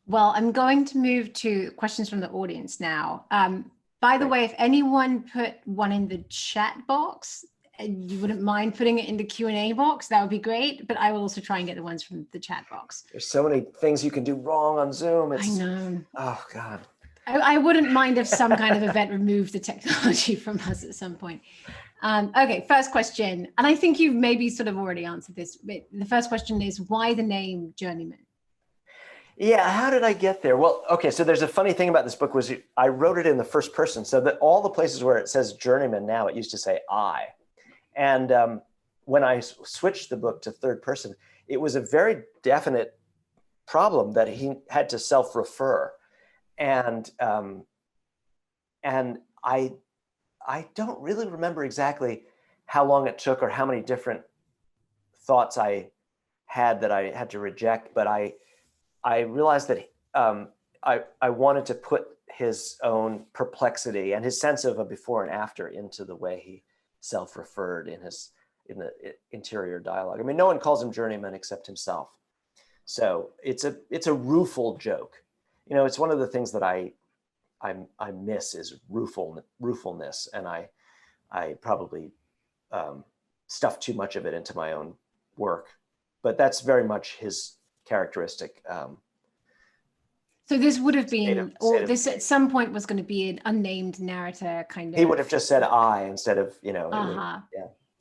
Well, I'm going to move to questions from the audience now. By the way, if anyone put one in the chat box, and you wouldn't mind putting it in the Q&A box, that would be great. But I will also try and get the ones from the chat box. There's so many things you can do wrong on Zoom. I know. Oh, God. I wouldn't mind if some kind of event removed the technology from us at some point. Okay, first question. And I think you've maybe sort of already answered this. But the first question is, why the name Journeyman? Yeah, how did I get there? Well, okay, so there's a funny thing about this book was I wrote it in the first person, so that all the places where it says journeyman now, it used to say I. And when I switched the book to third person, it was a very definite problem that he had to self-refer. And I don't really remember exactly how long it took or how many different thoughts I had that I had to reject, but I realized that I wanted to put his own perplexity and his sense of a before and after into the way he self-referred in the interior dialogue. I mean, no one calls him journeyman except himself. So it's a rueful joke. You know, it's one of the things that I miss is ruefulness, and I probably stuffed too much of it into my own work. But that's very much his characteristic. So this would have been, or this at some point was going to be an unnamed narrator kind of. He would have just said I instead of, you know.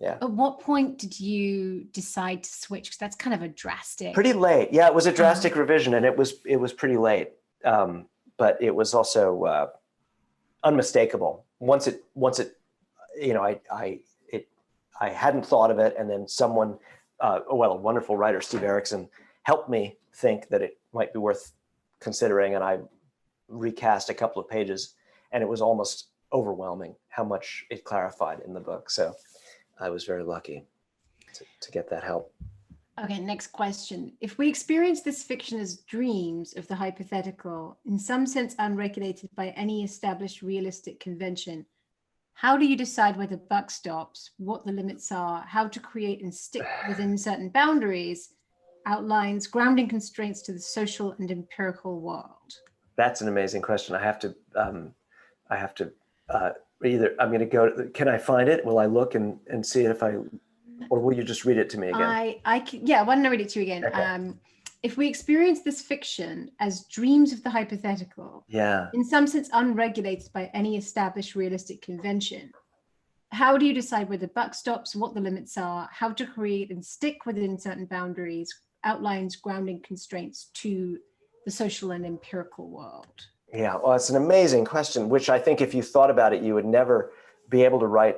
Yeah. At what point did you decide to switch? Because that's kind of a drastic. Pretty late. Yeah, it was a drastic revision, and it was pretty late. But it was also unmistakable. Once it, you know, I hadn't thought of it, and then someone, a wonderful writer, Steve Erickson, helped me think that it might be worth considering, and I recast a couple of pages, and it was almost overwhelming how much it clarified in the book. So I was very lucky to get that help. Okay, next question. If we experience this fiction as dreams of the hypothetical, in some sense unregulated by any established realistic convention, how do you decide where the buck stops, what the limits are, how to create and stick within certain boundaries, outlines, grounding constraints to the social and empirical world? That's an amazing question. I have to either, I'm going to go, can I find it? Will I look and see if or will you just read it to me again? Yeah, why don't I read it to you again? Okay. If we experience this fiction as dreams of the hypothetical, in some sense unregulated by any established realistic convention, how do you decide where the buck stops, what the limits are, how to create and stick within certain boundaries, outlines, grounding constraints to the social and empirical world? Yeah, well, it's an amazing question, which I think if you thought about it, you would never be able to write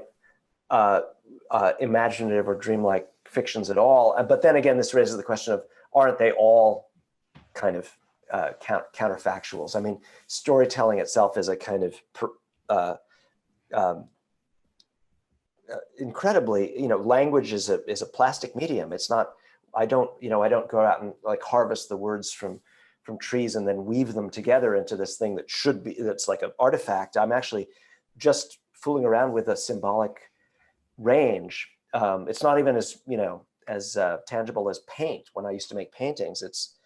imaginative or dreamlike fictions at all. But then again, this raises the question of, aren't they all kind of counterfactuals? I mean, storytelling itself is a kind of incredibly, you know, language is a plastic medium. It's not, I don't go out and like harvest the words from trees and then weave them together into this thing that's like an artifact. I'm actually just fooling around with a symbolic range. It's not even as, you know, as tangible as paint. When I used to make paintings, it's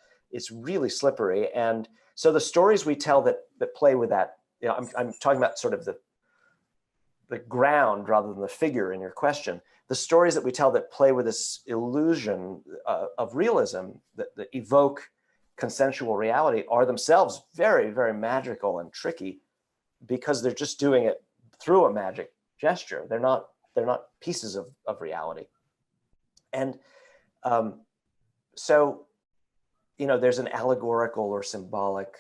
really slippery. And so the stories we tell that play with that, you know, I'm talking about sort of the ground rather than the figure in your question. The stories that we tell that play with this illusion of realism that evoke consensual reality are themselves very, very magical and tricky because they're just doing it through a magic gesture. They're not pieces of reality. And so, you know, there's an allegorical or symbolic,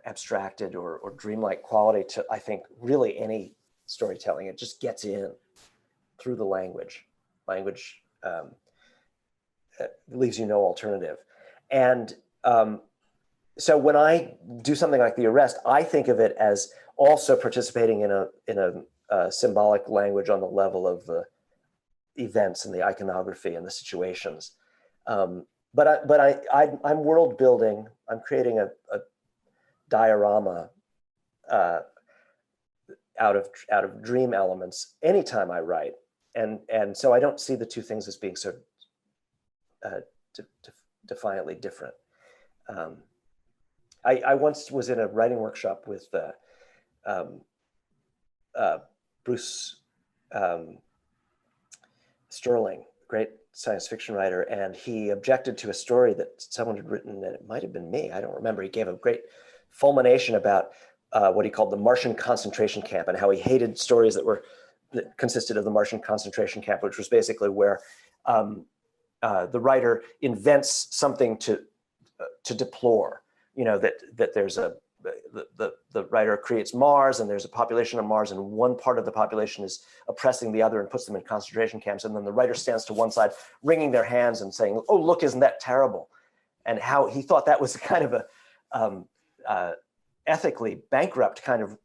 abstracted or dreamlike quality to, I think, really any storytelling. It just gets in through the language. Language leaves you no alternative. And so when I do something like The Arrest, I think of it as also participating in a symbolic language on the level of the events and the iconography and the situations. But I'm world building. I'm creating a diorama out of dream elements anytime I write, and so I don't see the two things as being so defiantly different. I once was in a writing workshop with Bruce Sterling, great science fiction writer, and he objected to a story that someone had written, and it might have been me, I don't remember. He gave a great fulmination about what he called the Martian concentration camp and how he hated stories that consisted of the Martian concentration camp, which was basically where the writer invents something to to deplore. You know, that there's the writer creates Mars, and there's a population on Mars, and one part of the population is oppressing the other and puts them in concentration camps. And then the writer stands to one side, wringing their hands and saying, "Oh, look, isn't that terrible?" And how he thought that was kind of a ethically bankrupt kind of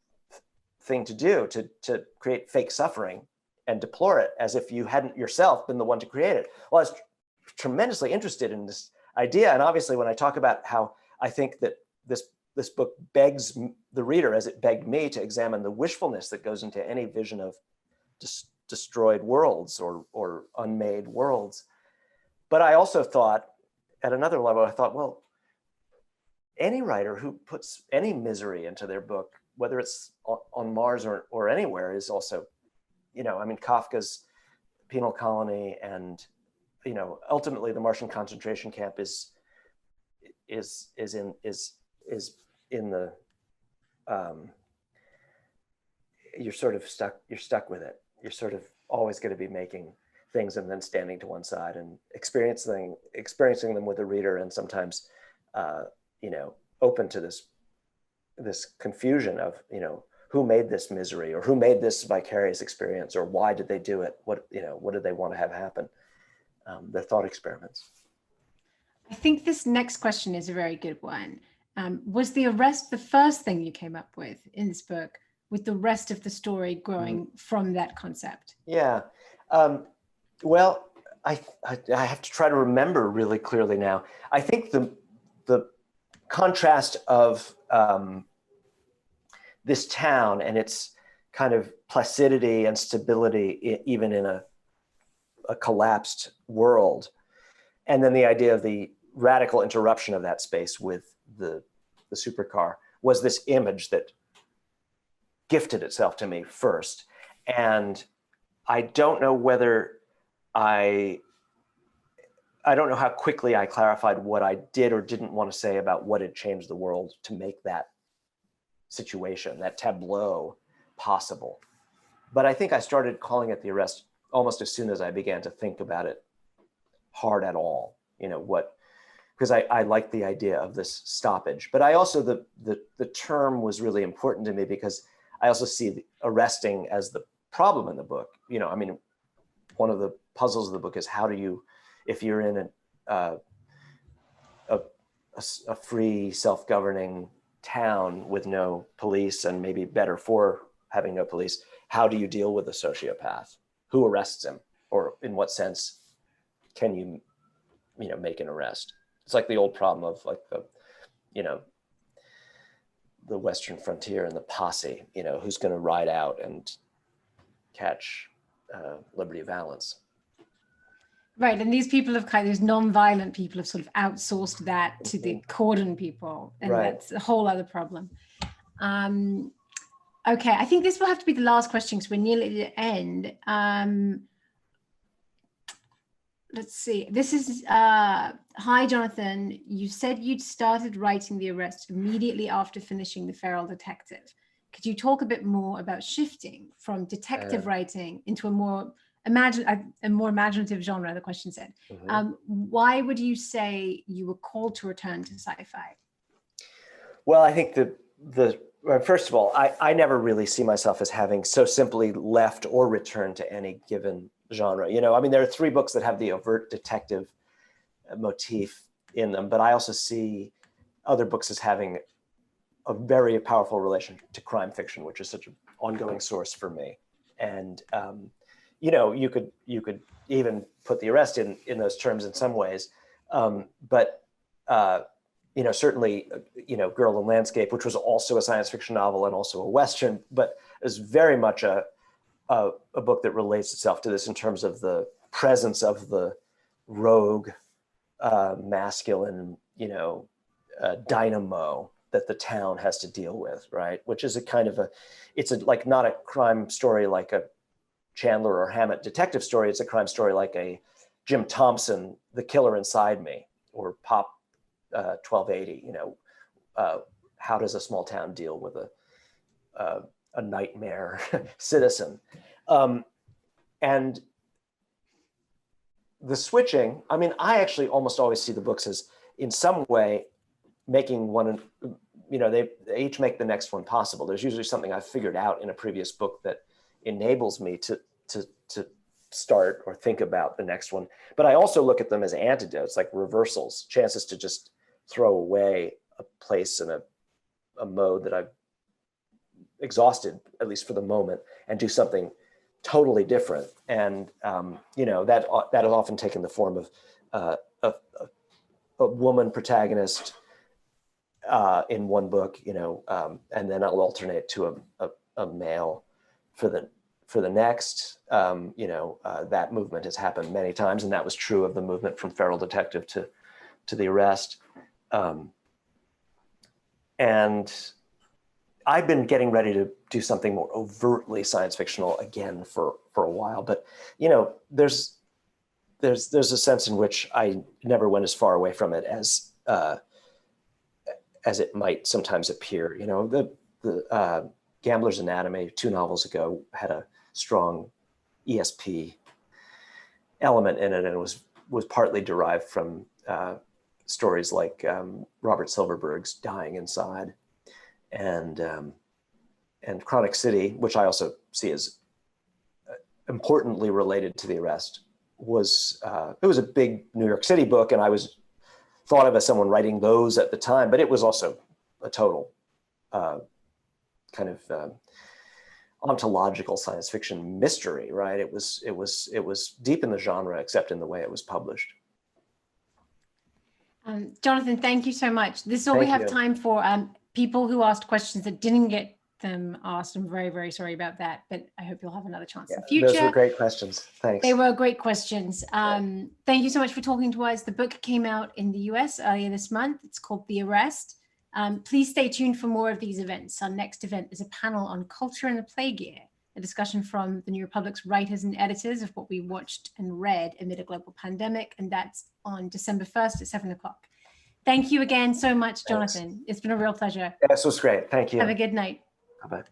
thing to do, to create fake suffering and deplore it as if you hadn't yourself been the one to create it. Well, I was tremendously interested in this idea. And obviously, when I talk about how I think that this book begs the reader, as it begged me, to examine the wishfulness that goes into any vision of destroyed worlds or unmade worlds. But I also thought, at another level, I thought, well, any writer who puts any misery into their book, whether it's on Mars or anywhere, is also, you know, I mean, Kafka's penal colony and, you know, ultimately the Martian concentration camp is in the, you're sort of stuck with it. You're sort of always going to be making things and then standing to one side and experiencing them with the reader, and sometimes, you know, open to this confusion of, you know, who made this misery, or who made this vicarious experience, or why did they do it? What did they want to have happen? Their thought experiments. I think this next question is a very good one. Was the arrest the first thing you came up with in this book, with the rest of the story growing from that concept? Yeah. Well, I have to try to remember really clearly now. I think the contrast of this town and its kind of placidity and stability, even in a collapsed world, and then the idea of the radical interruption of that space with the supercar, was this image that gifted itself to me first. And I don't know whether I don't know how quickly I clarified what I did or didn't want to say about what had changed the world to make that situation, that tableau, possible. But I think I started calling it The Arrest almost as soon as I began to think about it hard at all. You know, because I liked the idea of this stoppage. But I also, the term was really important to me, because I also see the arresting as the problem in the book. You know, I mean, one of the puzzles of the book is, how do you, if you're in a free, self-governing town with no police, and maybe better for having no police, how do you deal with a sociopath? Who arrests him? Or in what sense can you know, make an arrest? It's like the old problem of, like, the Western frontier and the posse, you know, who's going to ride out and catch Liberty Valance. Right, and these people these non-violent people have sort of outsourced that to the cordon people, and right. That's a whole other problem. Okay, I think this will have to be the last question because we're nearly at the end. Let's see. This is, hi, Jonathan. You said you'd started writing The Arrest immediately after finishing The Feral Detective. Could you talk a bit more about shifting from detective writing into a more imaginative genre, the question said. Why would you say you were called to return to sci-fi? Well, I think first of all, I never really see myself as having so simply left or returned to any given genre. You know, I mean, there are 3 books that have the overt detective motif in them, but I also see other books as having a very powerful relation to crime fiction, which is such an ongoing source for me. And you know, you could even put The Arrest in those terms in some ways, but you know, certainly, you know, Girl in Landscape, which was also a science fiction novel and also a Western, but is very much a book that relates itself to this in terms of the presence of the rogue, masculine, you know, dynamo that the town has to deal with, right? Which is a kind of like not a crime story like a Chandler or Hammett detective story. It's a crime story like a Jim Thompson, The Killer Inside Me, or Pop 1280. You know, how does a small town deal with a nightmare citizen? And the switching, I mean, I actually almost always see the books as in some way making one, you know, they each make the next one possible. There's usually something I've figured out in a previous book that enables me to start or think about the next one. But I also look at them as antidotes, like reversals, chances to just throw away a place and a mode that I've exhausted, at least for the moment, and do something totally different. And you know, that has often taken the form of a woman protagonist in one book, you know, and then I'll alternate to a male for the next. You know, that movement has happened many times, and that was true of the movement from Feral Detective to the Arrest. And I've been getting ready to do something more overtly science fictional again for a while, but you know, there's a sense in which I never went as far away from it as it might sometimes appear. You know, the Gambler's Anatomy 2 novels ago had a strong ESP element in it, and it was partly derived from stories like Robert Silverberg's Dying Inside, and Chronic City, which I also see as importantly related to the Arrest, it was a big New York City book, and I was thought of as someone writing those at the time, but it was also a total kind of ontological science fiction mystery, right? It was deep in the genre, except in the way it was published. Jonathan, thank you so much. This is all we have time for. People who asked questions that didn't get them asked, I'm very, very sorry about that, but I hope you'll have another chance in the future. Those were great questions. Thanks. They were great questions. Thank you so much for talking to us. The book came out in the US earlier this month. It's called The Arrest. Please stay tuned for more of these events. Our next event is a panel on culture and the plague year, a discussion from the New Republic's writers and editors of what we watched and read amid a global pandemic, and that's on December 1st at 7 o'clock. Thank you again so much, Jonathan. Thanks. It's been a real pleasure. This was great. Thank you. Have a good night. Bye-bye.